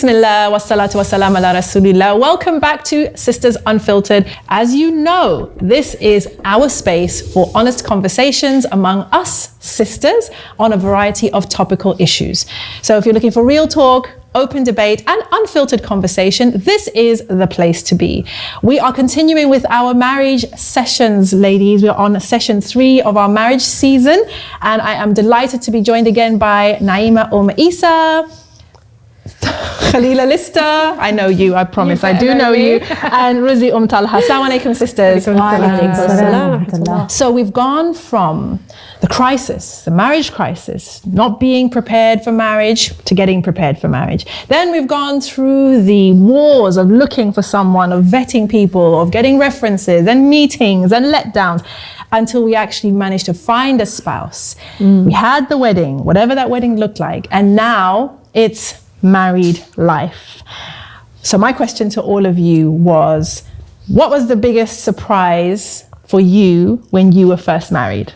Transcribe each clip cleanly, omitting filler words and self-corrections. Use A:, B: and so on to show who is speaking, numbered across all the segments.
A: Bismillah, wassalatu wassalam ala rasulillah. Welcome back to Sisters Unfiltered. As you know, this is our space for honest conversations among us sisters on a variety of topical issues. So if you're looking for real talk, open debate and unfiltered conversation, this is the place to be. We are continuing with our marriage sessions, ladies. We're on session 3 of our marriage season, and I am delighted to be joined again by Naima Isa, Khalila Lister, I know you, I promise, I do know you, and Ruzi Talha. Assalamu alaikum, sisters. So we've gone from the crisis, the marriage crisis, not being prepared for marriage to getting prepared for marriage. Then we've gone through the wars of looking for someone, of vetting people, of getting references and meetings and letdowns, until we actually managed to find a spouse. We had the wedding, whatever that wedding looked like, and now it's married life. So my question to all of you was, what was the biggest surprise for you when you were first married?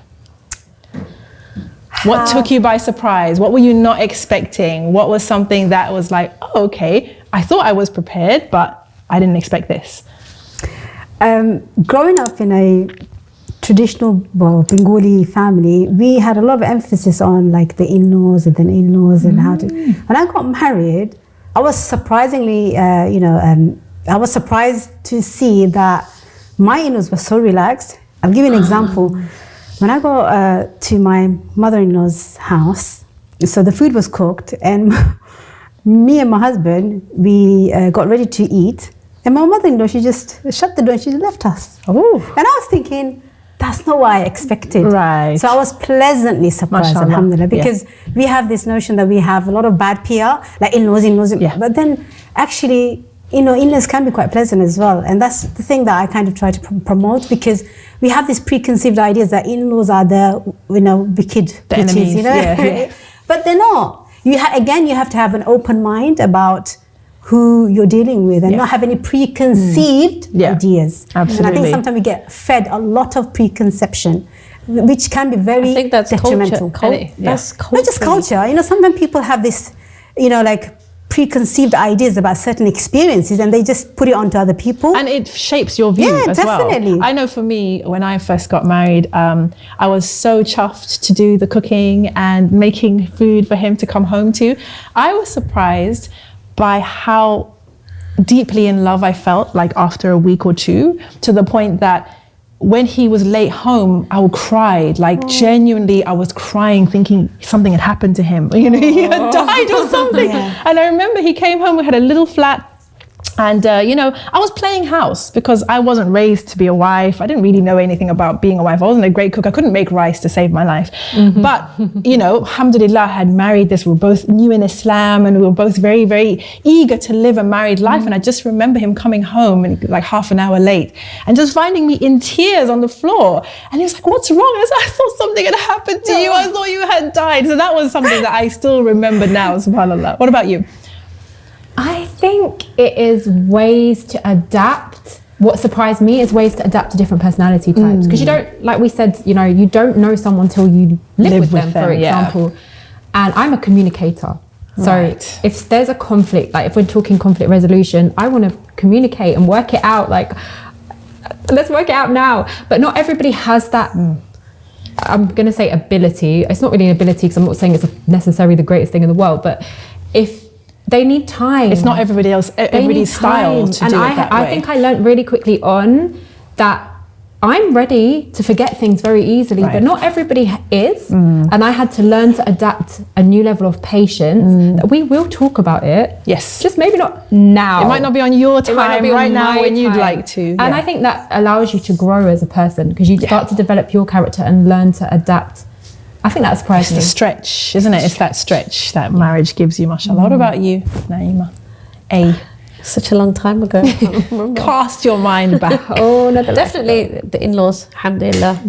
A: What took you by surprise? What were you not expecting? What was something that was like, oh, okay, I thought I was prepared, but I didn't expect this?
B: Growing up in a traditional, Bengali family, we had a lot of emphasis on like the in-laws and then in-laws and how to. When I got married, I was surprisingly, I was surprised to see that my in-laws were so relaxed. I'll give you an example. When I got to my mother-in-law's house, so the food was cooked, and me and my husband, we got ready to eat, and my mother-in-law, she just shut the door and she left us. Oh. And I was thinking, that's not what I expected. Right. So I was pleasantly surprised, Mashallah. Alhamdulillah, because we have this notion that we have a lot of bad PR, like in-laws. Yeah. But then actually, in-laws can be quite pleasant as well. And that's the thing that I kind of try to promote, because we have these preconceived ideas that in-laws are the, wicked
A: the enemies, Yeah.
B: But they're not. You have to have an open mind about who you're dealing with and not have any preconceived ideas. Absolutely. And I think sometimes we get fed a lot of preconception, which can be very detrimental.
A: That's culture.
B: Not just culture. Sometimes people have this, like preconceived ideas about certain experiences, and they just put it onto other people.
A: And it shapes your view as
B: definitely.
A: Well. I know for me, when I first got married, I was so chuffed to do the cooking and making food for him to come home to. I was surprised by how deeply in love I felt, like after a week or two, to the point that when he was late home, I would cry, genuinely I was crying, thinking something had happened to him. He had died or something. And I remember he came home, we had a little flat, and I was playing house because I wasn't raised to be a wife. I didn't really know anything about being a wife. I wasn't a great cook. I couldn't make rice to save my life. But, alhamdulillah, I had married this. We were both new in Islam, and we were both very, very eager to live a married life. And I just remember him coming home and like half an hour late and just finding me in tears on the floor. And he was like, what's wrong? I said, I thought something had happened to you. I thought you had died. So that was something that I still remember now, subhanAllah. What about you?
C: I think it is ways to adapt. What surprised me is ways to adapt to different personality types. Because you don't, like we said, you don't know someone till you live with them, for example. Yeah. And I'm a communicator. So if there's a conflict, like if we're talking conflict resolution, I want to communicate and work it out. Like, let's work it out now. But not everybody has that, I'm going to say ability. It's not really an ability, because I'm not saying it's necessarily the greatest thing in the world. But if they need time.
A: It's not everybody's style to do it that way.
C: I think I learned really quickly on that I'm ready to forget things very easily, but not everybody is. And I had to learn to adapt a new level of patience. That we will talk about it.
A: Yes.
C: Just maybe not now.
A: It might not be on your time right now when you'd like to.
C: And I think that allows you to grow as a person, because you start to develop your character and learn to adapt. I think that's surprising.
A: It's the stretch, isn't it? It's that stretch that marriage gives you, mashallah. What about you, Naima?
D: Such a long time ago. I can't remember.
A: Cast your mind back.
D: No, definitely the in-laws, alhamdulillah,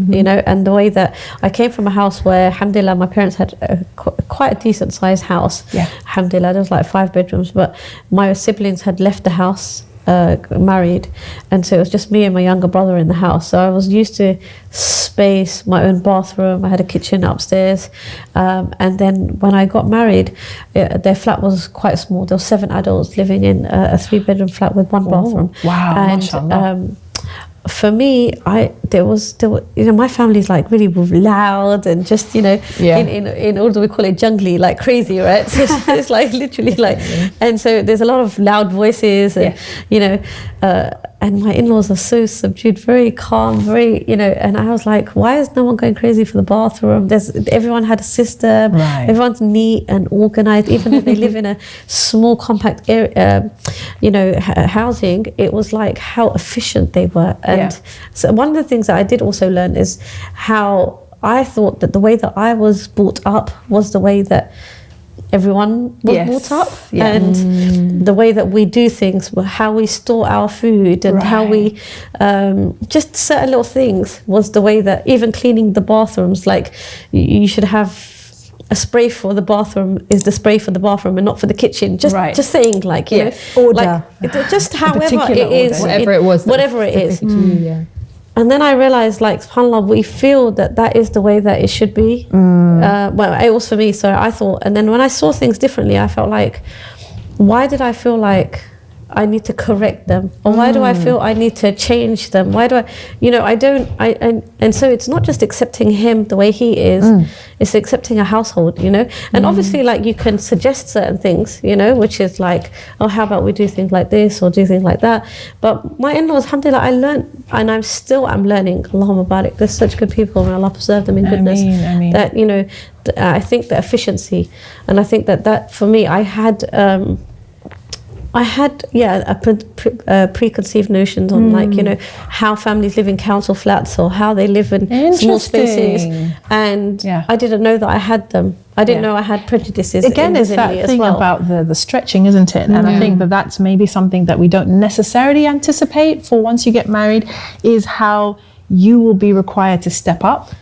D: and the way that I came from a house where, alhamdulillah, my parents had quite a decent sized house. Yeah. Alhamdulillah, there was like 5 bedrooms, but my siblings had left the house married, and so it was just me and my younger brother in the house. So I was used to space, my own bathroom. I had a kitchen upstairs, and then when I got married, their flat was quite small. There were 7 adults living in a 3-bedroom flat with 1 bathroom.
A: Wow,
D: and
A: mashallah.
D: For me, there was, my family's like really loud and just,
A: Yeah.
D: in Urdu we call it jungly, like crazy, right? So it's like literally like, and so there's a lot of loud voices, and and my in-laws are so subdued, very calm, very, and I was like, why is no one going crazy for the bathroom? Everyone had a system,
A: Right.
D: everyone's neat and organized, even though they live in a small compact area, housing. It was like how efficient they were. And so one of the things that I did also learn is how I thought that the way that I was brought up was the way that everyone was brought up, and the way that we do things, how we store our food, and how we just certain little things was the way that even cleaning the bathrooms, like you should have a spray for the bathroom is the spray for the bathroom and not for the kitchen. Just saying, like, you know,
B: order.
D: like just however
A: particular
D: it is,
A: order.
C: whatever it is.
D: And then I realized, like, subhanAllah, we feel that is the way that it should be. Well, it was for me, so I thought. And then when I saw things differently, I felt like, why did I feel like I need to correct them? Or why do I feel I need to change them? Why do and so it's not just accepting him the way he is, it's accepting a household, And obviously, like, you can suggest certain things, which is like, oh, how about we do things like this or do things like that? But my in-laws, alhamdulillah, I learned, and I'm learning, Allahumma barik, they're such good people, and Allah preserve them in goodness.
A: Ameen.
D: That, I think the efficiency, and I think that for me, I had preconceived notions on, like, how families live in council flats or how they live in small spaces, and I didn't know that I had them. I didn't know I had prejudices.
A: Again, it's that thing about the stretching, isn't it? And I think that's maybe something that we don't necessarily anticipate for once you get married, is how you will be required to step up.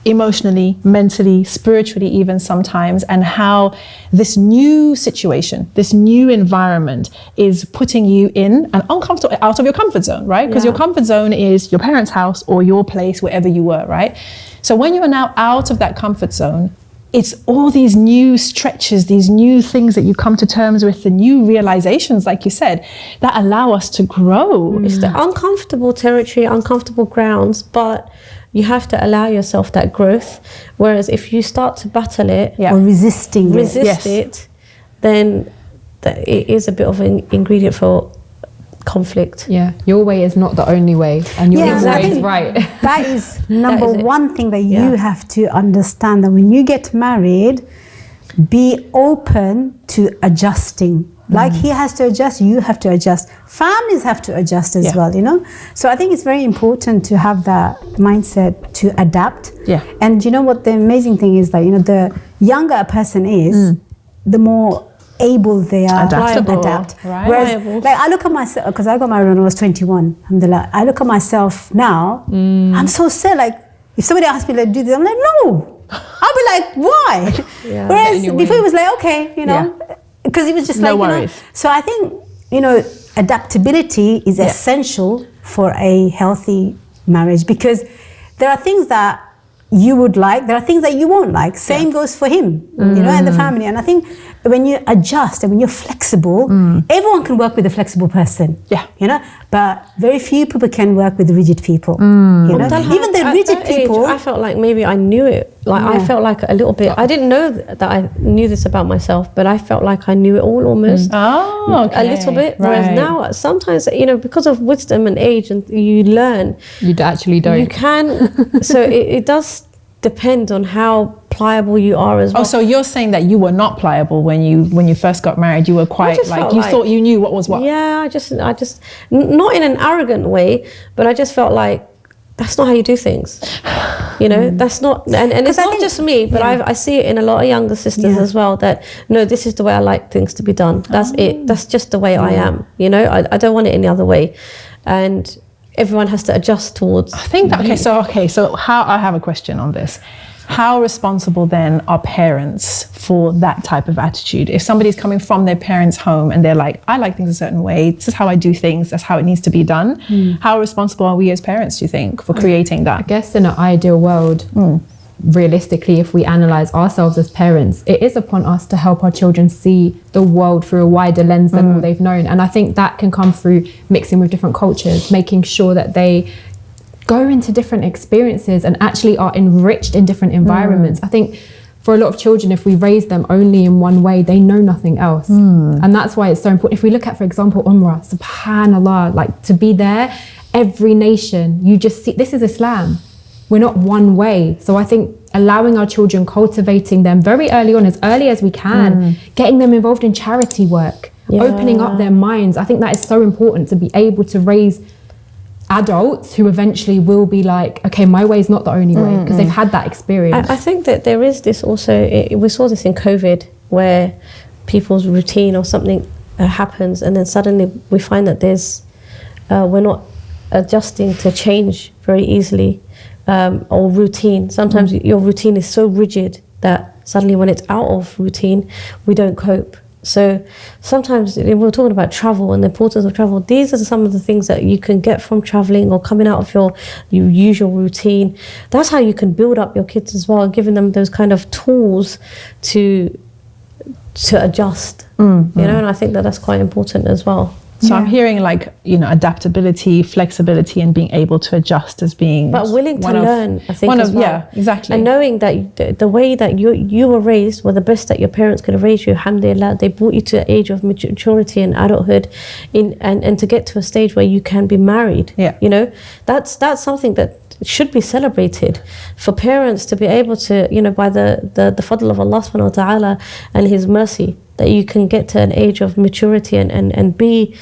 A: Emotionally, mentally, spiritually, even sometimes, and how this new situation, this new environment is putting you in an uncomfortable, out of your comfort zone, right? Because your comfort zone is your parents' house or your place, wherever you were, right? So when you are now out of that comfort zone, it's all these new stretches, these new things that you come to terms with, the new realizations, like you said, that allow us to grow.
D: It's the uncomfortable territory, uncomfortable grounds, but you have to allow yourself that growth. Whereas if you start to battle it
B: or resist
D: it, then it is a bit of an ingredient for conflict.
C: Yeah, your way is not the only way, and your way is right.
B: That is number one thing that you have to understand, that when you get married, be open to adjusting. Like he has to adjust, you have to adjust. Families have to adjust as well, So I think it's very important to have that mindset to adapt.
A: Yeah.
B: And you know what the amazing thing is, that, the younger a person is, the more able they are to adapt.
A: Right.
B: Whereas, like, I look at myself, because I got married when I was 21, alhamdulillah. I look at myself now, I'm so sad. Like, if somebody asks me, like, do this, I'm like, no. I'll be like, why? Whereas before it was like, okay, because it was just
A: no worries.
B: So I think, adaptability is essential for a healthy marriage, because there are things that you would like, there are things that you won't like. Same goes for him, and the family. And I think when you adjust and when you're flexible, everyone can work with a flexible person. But very few people can work with rigid people. Even the rigid people.
D: I felt like maybe I knew it. Like I felt like a little bit. I didn't know that I knew this about myself, but I felt like I knew it all almost.
A: Oh, okay.
D: A little bit. Whereas now, sometimes, because of wisdom and age, and you learn.
C: You actually don't.
D: You can. So it does depend on how pliable you are as well.
A: Oh, so you're saying that you were not pliable when you first got married? You were quite thought you knew what was what?
D: Yeah, I just not in an arrogant way, but I just felt like that's not how you do things. That's not, and it's not just me, but I see it in a lot of younger sisters as well, that no, this is the way I like things to be done. That's it. That's just the way I am. I don't want it any other way, and everyone has to adjust towards.
A: I think that, so I have a question on this. How responsible then are parents for that type of attitude? If somebody's coming from their parents' home and they're like, I like things a certain way, this is how I do things, that's how it needs to be done. How responsible are we as parents, do you think, for creating that?
C: I guess in an ideal world, realistically, if we analyze ourselves as parents, it is upon us to help our children see the world through a wider lens than all they've known. And I think that can come through mixing with different cultures, making sure that they go into different experiences and actually are enriched in different environments. I think for a lot of children, if we raise them only in one way, they know nothing else. And that's why it's so important. If we look at, for example, Umrah, subhanAllah, like to be there, every nation, you just see, this is Islam. We're not one way. So I think allowing our children, cultivating them very early on, as early as we can, getting them involved in charity work, opening up their minds. I think that is so important, to be able to raise adults who eventually will be like, okay, my way is not the only way, because they've had that experience.
D: I think that there is this also, we saw this in COVID, where people's routine or something happens, and then suddenly we find that we're not adjusting to change very easily. Or routine. Sometimes your routine is so rigid that suddenly when it's out of routine, we don't cope. So sometimes we're talking about travel and the importance of travel. These are some of the things that you can get from traveling or coming out of your usual routine. That's how you can build up your kids as well, giving them those kind of tools to adjust. You know, and I think that that's quite important as well.
A: So I'm hearing like, you know, adaptability, flexibility, and being able to adjust as being,
D: but willing to learn, I think, as well.
A: Yeah, exactly.
D: And knowing that the way that you were raised were the best that your parents could have raised you. Alhamdulillah, they brought you to the age of maturity and adulthood, and to get to a stage where you can be married.
A: Yeah.
D: You know, that's something that should be celebrated, for parents to be able to, you know, by the fadl of Allah subhanahu wa ta'ala and His mercy, that you can get to an age of maturity and be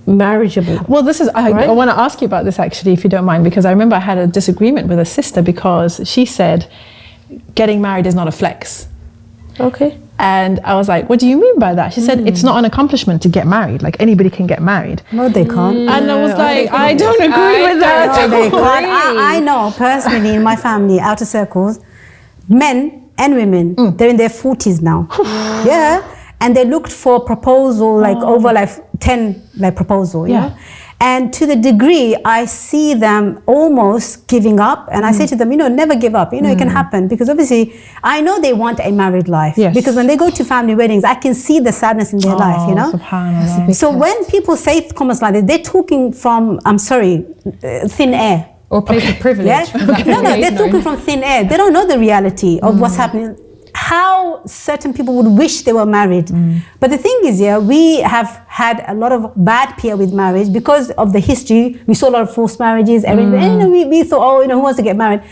D: marriageable.
A: Well, this is, I want to ask you about this actually, if you don't mind, because I remember I had a disagreement with a sister because she said getting married is not a flex.
D: Okay.
A: And I was like, what do you mean by that? She said, it's not an accomplishment to get married. Like, anybody can get married.
B: No, they can't.
A: And I was like, I don't agree with that.
B: No, they can't. I know personally in my family, outer circles, men and women, they're in their 40s now. Yeah. And they looked for proposal, like over like 10 like proposal, you know? And to the degree I see them almost giving up, and I say to them, you know, never give up. You know, it can happen, because obviously I know they want a married life.
A: Yes.
B: Because when they go to family weddings, I can see the sadness in their life, you know?
A: SubhanAllah.
B: So when people say comments like this, they're talking from, I'm sorry, thin air.
C: Or place of privilege.
B: Yeah? No, they're talking from thin air. They don't know the reality of what's happening. How certain people would wish they were married. But the thing is, we have had a lot of bad PR with marriage because of the history. We saw a lot of forced marriages. And we thought, oh, you know, who wants to get married?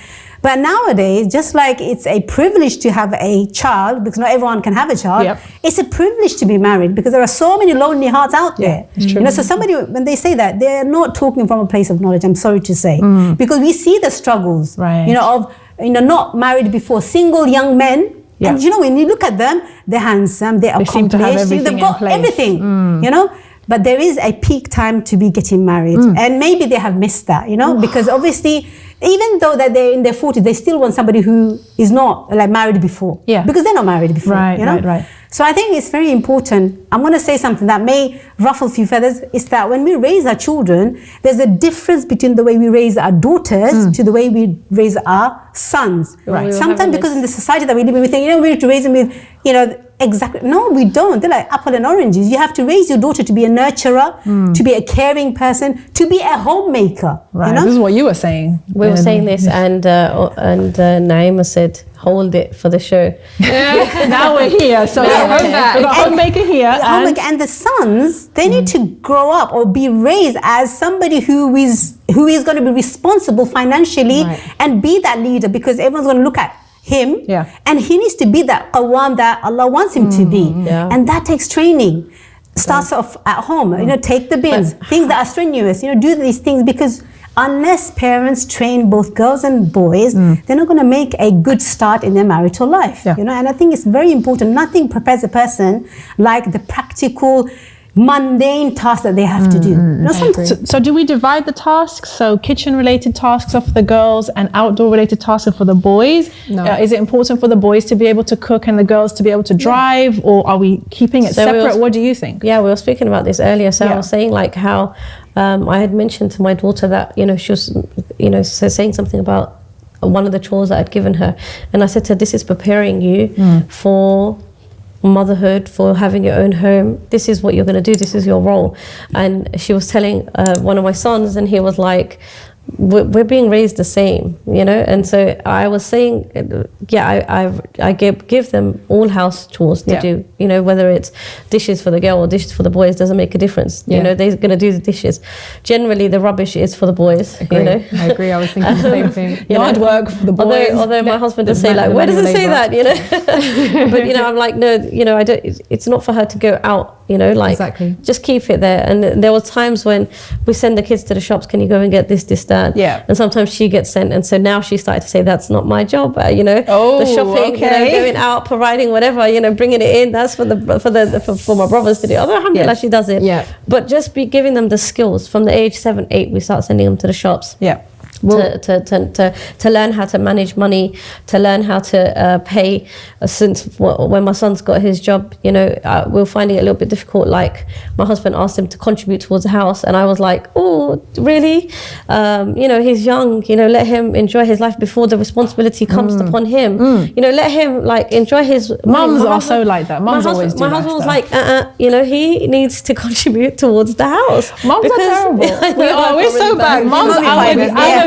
B: But nowadays, just like it's a privilege to have a child, because not everyone can have a child, it's a privilege to be married, because there are so many lonely hearts out there. You know, so somebody, when they say that, they're not talking from a place of knowledge, I'm sorry to say. Because we see the struggles, you know, of, you know, not married before, single young men. And you know, when you look at them, they're handsome, they're accomplished,
A: seem to have everything
B: they've got everything, you know. But there is a peak time to be getting married. And maybe they have missed that, you know, because obviously, even though that they're in their 40s, they still want somebody who is not like married before. Because they're not married before, you know?
A: Right.
B: So I think it's very important. I'm going to say something that may ruffle a few feathers, is that when we raise our children, there's a difference between the way we raise our daughters to the way we raise our sons. Sometimes because in the society that we live in, we think, you know, we have to raise them with, you know, exactly. No, we don't. They're like apple and oranges. You have to raise your daughter to be a nurturer, to be a caring person, to be a homemaker.
A: Right.
B: You know?
A: This is what you were saying.
D: We were saying this, and Naima said, hold it for the show.
A: Now we're here. So we've got homemaker here.
B: And the sons, they need to grow up or be raised as somebody who is going to be responsible financially and be that leader, because everyone's going to look at him, and he needs to be that qawwam that Allah wants him to be, and that takes training. Starts off at home, you know, take the bins, things that are strenuous, you know, do these things, because unless parents train both girls and boys, they're not going to make a good start in their marital life, you know. And I think it's very important. Nothing prepares a person like the practical, mundane tasks that they have to do.
A: So do we divide the tasks? So kitchen-related tasks are for the girls and outdoor-related tasks are for the boys?
C: No.
A: Is it important for the boys to be able to cook and the girls to be able to drive? Or are we keeping it separate? What do you think?
D: Yeah, we were speaking about this earlier. So I was saying like how I had mentioned to my daughter that, she was, saying something about one of the chores that I'd given her. And I said to her, this is preparing you for motherhood, for having your own home. This is what you're going to do. This is your role. And she was telling one of my sons, and he was like, we're being raised the same, and so I was saying, I give them all house chores to do, whether it's dishes for the girl or dishes for the boys, doesn't make a difference. They're going to do the dishes. Generally the rubbish is for the boys.
C: I agree. I was thinking the same thing.
A: Hard work for the boys.
D: Although my husband does say like, where does it say that, but I'm like, no, I don't, it's not for her to go out,
C: Exactly.
D: just keep it there. And there were times when we send the kids to the shops, can you go and get this, that?
A: Yeah.
D: And sometimes she gets sent, and so now she started to say, that's not my job, the shopping, going out, providing whatever, bringing it in, that's for my brothers to do. Although alhamdulillah, she does it.
C: Yeah.
D: But just be giving them the skills from the age 7, 8, we start sending them to the shops.
A: Yeah.
D: To learn how to manage money, to learn how to pay. Since when my son's got his job, we're finding it a little bit difficult. Like my husband asked him to contribute towards the house, and I was like, oh, really? He's young. Let him enjoy his life before the responsibility comes upon him. Let him like enjoy his.
A: Mums are so like that. Mums always do.
D: My husband was like, he needs to contribute towards the house.
A: Mums are terrible. We're so bad. Mums.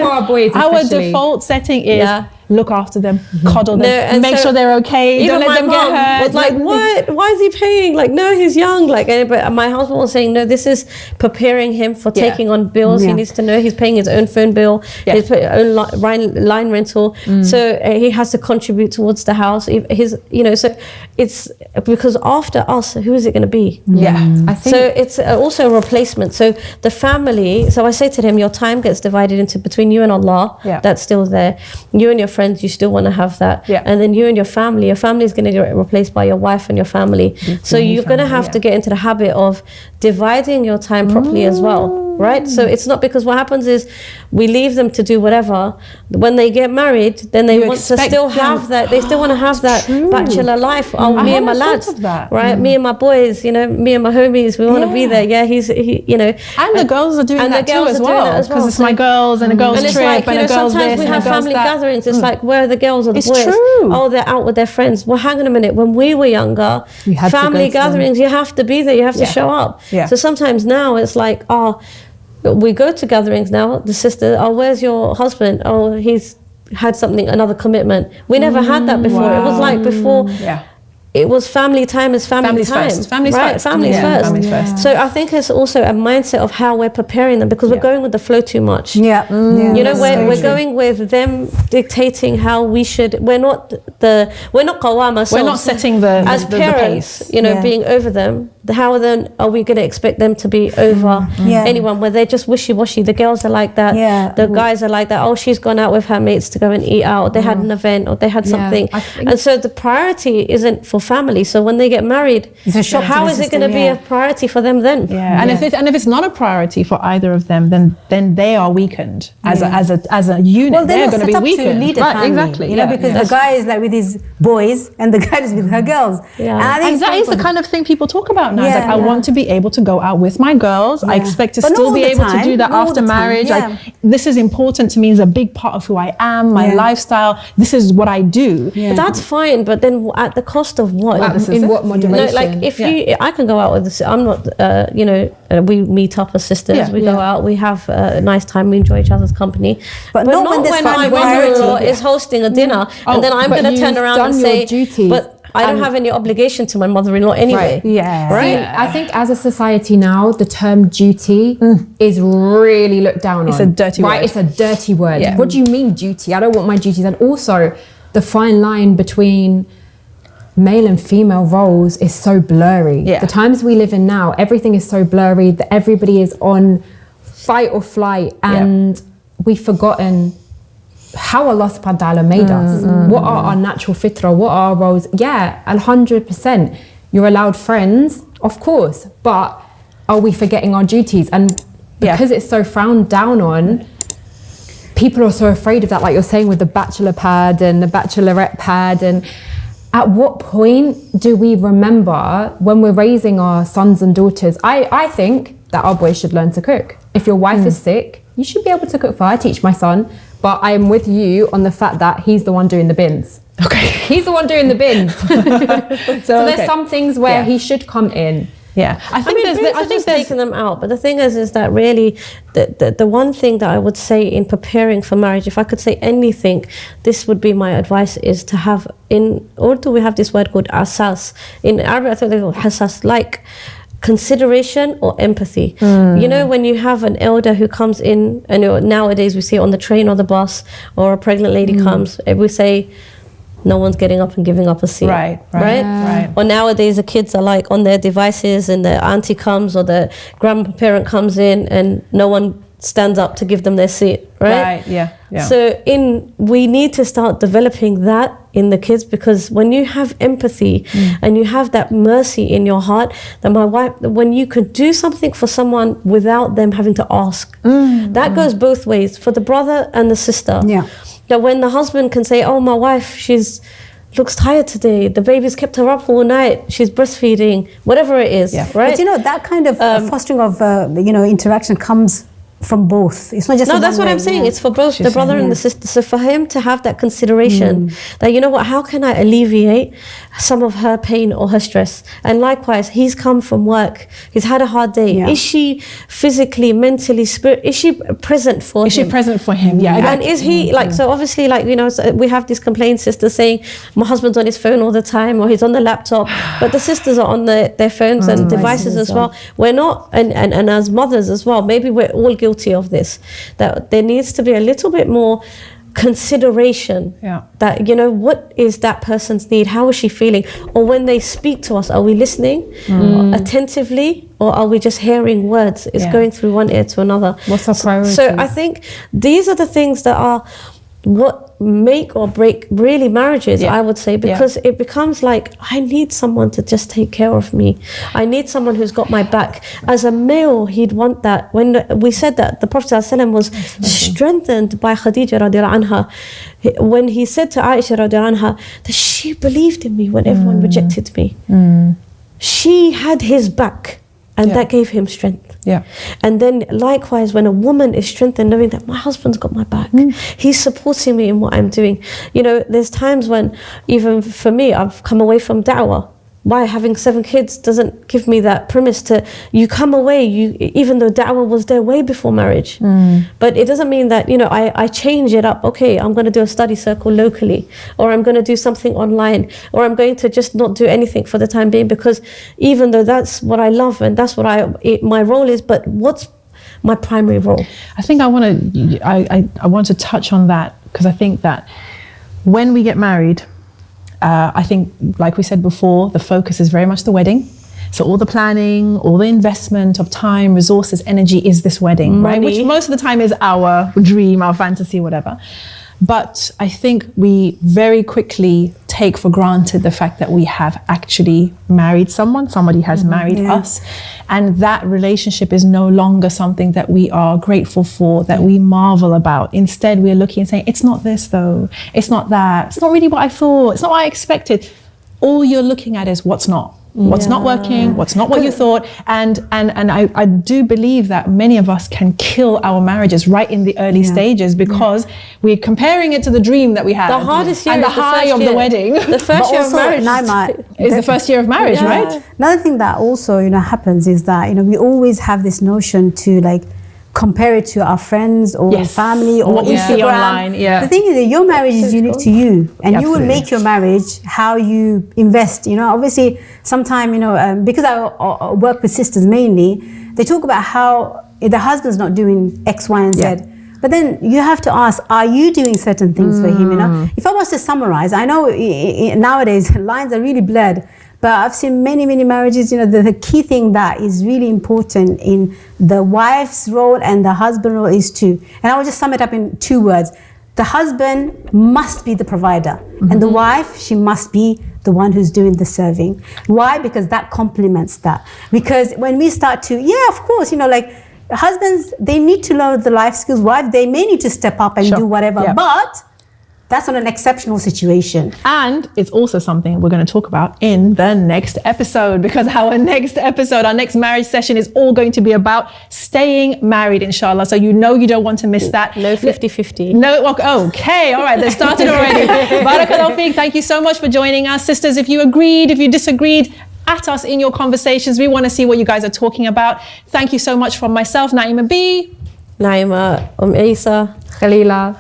C: For our boys,
A: our default setting is look after them, coddle them, make sure they're okay, don't let them get hurt.
D: Was like, what? Why is he paying? Like, no, he's young. Like, but my husband was saying, no, this is preparing him for taking on bills. He needs to know he's paying his own phone bill, his own line rental. So he has to contribute towards the house. So it's because after us, who is it going to be?
C: I think
D: so. It's also a replacement. So the family. So I say to him, your time gets divided into between you and Allah. That's still there. You and your friends, you still want to have that. And then you and your family is going to get replaced by your wife and your family. So you're going to have to get into the habit of dividing your time properly as well, right? So it's not because what happens is we leave them to do whatever. When they get married, then they want to still have that. They still want to have that bachelor life. Oh, me and my lads, right? Me and my boys, me and my homies, we want to be there. Yeah,
A: and the girls are doing that too as well. Because it's my girls and a girls trip and a girls
D: sometimes
A: this
D: we
A: and a
D: have
A: girls
D: family
A: that.
D: gatherings. It's like, where are the girls or the
A: It's
D: boys?
A: true.
D: Oh, they're out with their friends. Well, hang on a minute. When we were younger, family gatherings, you have to be there. You have to show up. So sometimes now it's like, we go to gatherings now. The sister, where's your husband? Oh, he's had another commitment. We never had that before. It was like before. It was family time is family time.
A: Families first.
D: Families first.
A: Families first.
D: So I think it's also a mindset of how we're preparing them, because we're going with the flow too much. We're going with them dictating how we should. We're not qawama ourselves.
A: We're not setting the
D: as parents,
A: pace.
D: being over them. How then are we going to expect them to be over anyone where they're just wishy-washy? The girls are like that. The guys are like that. Oh, she's gone out with her mates to go and eat out. Or they had an event, or they had something. And so the priority isn't for family. So when they get married, how is it going to be a priority for them then?
A: And if it's not a priority for either of them, then they are weakened as a unit.
B: Well,
A: they're going to be
B: to
A: weakened.
B: lead a family,
A: exactly.
B: Because the guy is like with his boys and the girl is with her girls.
A: And that is the kind of thing people talk about now. It's like, I want to be able to go out with my girls. I expect to still be able to do that after marriage. This is important to me. It's a big part of who I am, my lifestyle. This is what I do.
D: But that's fine. But then at the cost of what?
C: In what moderation?
D: Like if I can go out with this. I'm not. We meet up as sisters. We go out. We have a nice time. We enjoy each other's company.
B: But not when
D: my mother-in-law is hosting a dinner, and then I'm going to turn around and say, "But I don't have any obligation to my mother-in-law anyway."
C: Right. I think as a society now, the term duty is really looked down on.
A: It's a dirty word.
C: Right, it's a dirty word. What do you mean duty? I don't want my duties. And also, the fine line between male and female roles is so blurry. The times we live in now, everything is so blurry that everybody is on fight or flight, and we've forgotten how Allah subhanahu wa ta'ala made us. What are our natural fitrah? What are our roles? 100%. You're allowed friends, of course, but are we forgetting our duties? And because it's so frowned down on, people are so afraid of that, like you're saying with the bachelor pad and the bachelorette pad. And at what point do we remember when we're raising our sons and daughters? I think that our boys should learn to cook. If your wife is sick, you should be able to cook for her. I teach my son, but I am with you on the fact that he's the one doing the bins. Okay. He's the one doing the bins. so there's some things where he should come in.
A: Yeah, I think
D: there's taking them out, but the thing is that really the one thing that I would say in preparing for marriage, if I could say anything, this would be my advice, is to have, in Urdu we have this word called asas. In Arabic I think they call hasas, like consideration or empathy. You know, when you have an elder who comes in, and nowadays we see it on the train or the bus, or a pregnant lady comes, we say, no one's getting up and giving up a seat. Right. Or nowadays the kids are like on their devices, and the auntie comes or the grandparent comes in and no one stands up to give them their seat. Right.
A: Yeah.
D: So we need to start developing that in the kids, because when you have empathy and you have that mercy in your heart, then when you could do something for someone without them having to ask, that goes both ways, for the brother and the sister.
B: Yeah.
D: That when the husband can say, oh, my wife, looks tired today, the baby's kept her up all night, she's breastfeeding, whatever it is, right?
B: But that kind of fostering of interaction comes from both. It's not just
D: that's what I'm saying. It's for both the brother and the sister. So for him to have that consideration that, you know what, how can I alleviate some of her pain or her stress? And likewise, he's come from work, he's had a hard day. Is she physically, mentally, is she present for him?
A: Is she present for him? Yeah.
D: And is he so obviously, so we have these complaint sisters saying, my husband's on his phone all the time, or he's on the laptop, but the sisters are on their phones and devices as well. We're not, and as mothers as well, maybe we're all guilty of this, that there needs to be a little bit more consideration, that what is that person's need, how is she feeling, or when they speak to us, are we listening attentively, or are we just hearing words? It's going through one ear to another.
C: What's our priority?
D: So I think these are the things that are what make or break really marriages, I would say, because it becomes like, I need someone to just take care of me. I need someone who's got my back. As a male, he'd want that. When we said that the Prophet ﷺ was strengthened by Khadija radiallahu anha, when he said to Aisha radiallahu anha that she believed in me when everyone rejected me. She had his back, and that gave him strength. And then likewise, when a woman is strengthened, knowing that my husband's got my back, he's supporting me in what I'm doing. There's times when, even for me, I've come away from da'wah. Why? Having 7 kids doesn't give me that premise to, you come away, even though da'wah was there way before marriage. But it doesn't mean that, I change it up. Okay, I'm going to do a study circle locally, or I'm going to do something online, or I'm going to just not do anything for the time being, because even though that's what I love and that's what my role is, but what's my primary role?
A: I think I want to touch on that, because I think that when we get married, I think, like we said before, the focus is very much the wedding. So all the planning, all the investment of time, resources, energy is this wedding, right? Which most of the time is our dream, our fantasy, whatever. But I think we very quickly take for granted the fact that we have actually married someone, somebody has married us, and that relationship is no longer something that we are grateful for, that we marvel about. Instead, we're looking and saying, it's not this though, it's not that, it's not really what I thought, it's not what I expected. All you're looking at is what's not. What's not working, what's not what you thought. And I do believe that many of us can kill our marriages right in the early stages, because we're comparing it to the dream that we had.
D: The hardest year
A: and the high of the wedding.
D: The first year of marriage
A: is the first year of marriage, right?
B: Another thing that also, happens is that, we always have this notion to compare it to our friends or family or
A: what we see online.
B: The thing is that your marriage is unique to you, and you will make your marriage how you invest. Obviously, sometimes because I work with sisters mainly, they talk about how the husband's not doing X, Y, and Z. But then you have to ask, are you doing certain things for him? If I was to summarize, I know nowadays lines are really blurred. But I've seen many, many marriages, the key thing that is really important in the wife's role and the husband role is and I will just sum it up in 2 words. The husband must be the provider, and the wife, she must be the one who's doing the serving. Why? Because that complements that. Because when we start to, of course, like husbands, they need to learn the life skills. Wives, they may need to step up and do whatever, but that's not an exceptional situation.
A: And it's also something we're going to talk about in the next episode, because our next marriage session is all going to be about staying married, inshallah. So you don't want to miss that.
D: No 50-50.
A: No, okay, all right, they started already. Barakallahu feek, thank you so much for joining us. Sisters, if you agreed, if you disagreed, at us in your conversations. We want to see what you guys are talking about. Thank you so much from myself, Naima B.
D: Naima, Isa,
C: Khalila,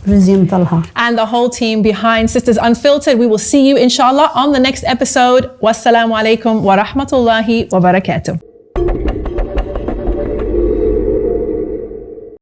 B: Resume Talha.
A: And the whole team behind Sisters Unfiltered. We will see you, inshallah, on the next episode. Wassalamu alaikum wa rahmatullahi wa barakatuh.